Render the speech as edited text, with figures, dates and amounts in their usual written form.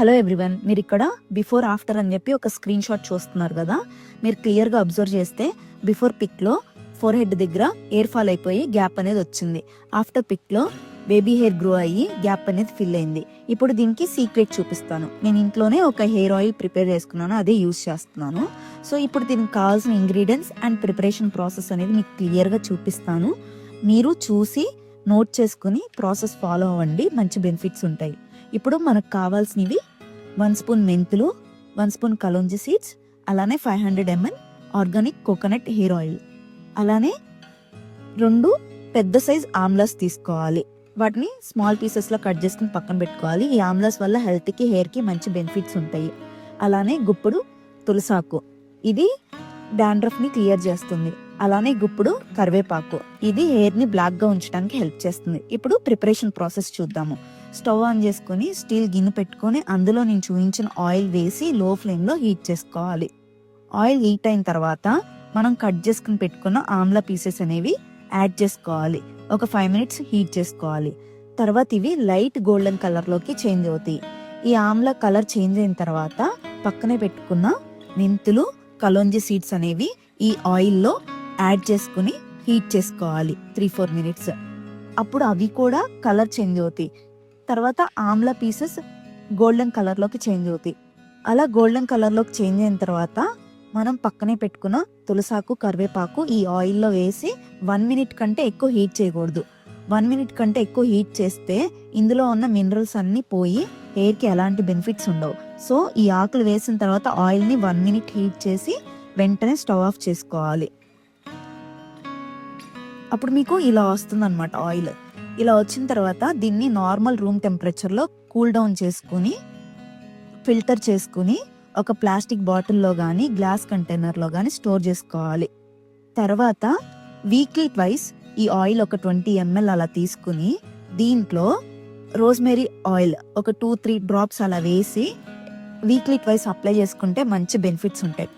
Hello everyone, మీరు ఇక్కడ before after అని చెప్పి ఒక స్క్రీన్ షాట్ చూస్తున్నారు కదా. మీరు క్లియర్గా అబ్జర్వ్ చేస్తే బిఫోర్ పిక్లో ఫోర్ హెడ్ దగ్గర ఎయిర్ ఫాల్ అయిపోయి గ్యాప్ అనేది వచ్చింది. ఆఫ్టర్ పిక్లో బేబీ హెయిర్ గ్రో అయ్యి గ్యాప్ అనేది ఫిల్ అయింది. ఇప్పుడు దీనికి సీక్రెట్ చూపిస్తాను. నేను ఇంట్లోనే ఒక హెయిర్ ఆయిల్ ప్రిపేర్ చేసుకున్నాను, అదే యూజ్ చేస్తున్నాను. సో ఇప్పుడు దీనికి కావాల్సిన ఇంగ్రీడియంట్స్ అండ్ ప్రిపరేషన్ ప్రాసెస్ అనేది మీకు క్లియర్గా చూపిస్తాను. మీరు చూసి నోట్ చేసుకుని ప్రాసెస్ ఫాలో అవ్వండి, మంచి బెనిఫిట్స్ ఉంటాయి. ఇప్పుడు మనకు కావాల్సినవి 1 స్పూన్ మెంతులు, 1 స్పూన్ కలోంజీ సీడ్స్, అలానే 500 ml organic coconut hair oil, అలానే 2 పెద్ద సైజ్ ఆమ్లాస్ తీసుకోవాలి. వాటిని స్మాల్ పీసెస్లో కట్ చేసుకుని పక్కన పెట్టుకోవాలి. ఈ ఆమ్లాస్ వల్ల హెల్త్కి హెయిర్కి మంచి బెనిఫిట్స్ ఉంటాయి. అలానే గుప్పుడు తులసాకు, ఇది డాండ్రఫ్ని క్లియర్ చేస్తుంది. అలానే గుప్పుడు కరివేపాకు, ఇది హెయిర్ని బ్లాక్గా ఉంచడానికి హెల్ప్ చేస్తుంది. ఇప్పుడు ప్రిపరేషన్ ప్రాసెస్ చూద్దాము. స్టవ్ ఆన్ చేసుకుని స్టీల్ గిన్నె పెట్టుకొని అందులో నేను చూపించిన ఆయిల్ వేసి లో ఫ్లేమ్లో హీట్ చేసుకోవాలి. ఆయిల్ హీట్ అయిన తర్వాత మనం కట్ చేసుకుని పెట్టుకున్న ఆమ్లా పీసెస్ అనేవి యాడ్ చేసుకోవాలి. ఒక 5 minutes హీట్ చేసుకోవాలి. తర్వాత ఇవి లైట్ గోల్డెన్ కలర్లోకి చేంజ్ అవుతాయి. ఈ ఆమ్లా కలర్ చేంజ్ అయిన తర్వాత పక్కనే పెట్టుకున్న మెంతులు, కలోంజీ సీడ్స్ అనేవి ఈ ఆయిల్లో యాడ్ చేసుకుని హీట్ చేసుకోవాలి 3-4 minutes. అప్పుడు అవి కూడా కలర్ చేంజ్ అవుతాయి. తర్వాత ఆమ్లా పీసెస్ గోల్డెన్ కలర్లోకి చేంజ్ అవుతాయి. అలా గోల్డెన్ కలర్లోకి చేంజ్ అయిన తర్వాత మనం పక్కనే పెట్టుకున్న తులసాకు, కరివేపాకు ఈ ఆయిల్లో వేసి 1 minute కంటే ఎక్కువ హీట్ చేయకూడదు. 1 minute కంటే ఎక్కువ హీట్ చేస్తే ఇందులో ఉన్న మినరల్స్ అన్నీ పోయి హెయిర్కి ఎలాంటి బెనిఫిట్స్ ఉండవు. సో ఈ ఆకులు వేసిన తర్వాత ఆయిల్ని 1 minute హీట్ చేసి వెంటనే స్టవ్ ఆఫ్ చేసుకోవాలి. అప్పుడు మీకు ఇలా వస్తుంది అనమాట ఆయిల్. ఇలా వచ్చిన తర్వాత దీన్ని నార్మల్ రూమ్ టెంపరేచర్లో కూల్ డౌన్ చేసుకుని ఫిల్టర్ చేసుకుని ఒక ప్లాస్టిక్ బాటిల్లో కానీ గ్లాస్ కంటైనర్లో కానీ స్టోర్ చేసుకోవాలి. తర్వాత వీక్లీ ట్వైస్ ఈ ఆయిల్ ఒక 20 ml అలా తీసుకుని దీంట్లో రోజ్మెరీ ఆయిల్ ఒక 2-3 drops అలా వేసి వీక్లీ ట్వైస్ అప్లై చేసుకుంటే మంచి బెనిఫిట్స్ ఉంటాయి.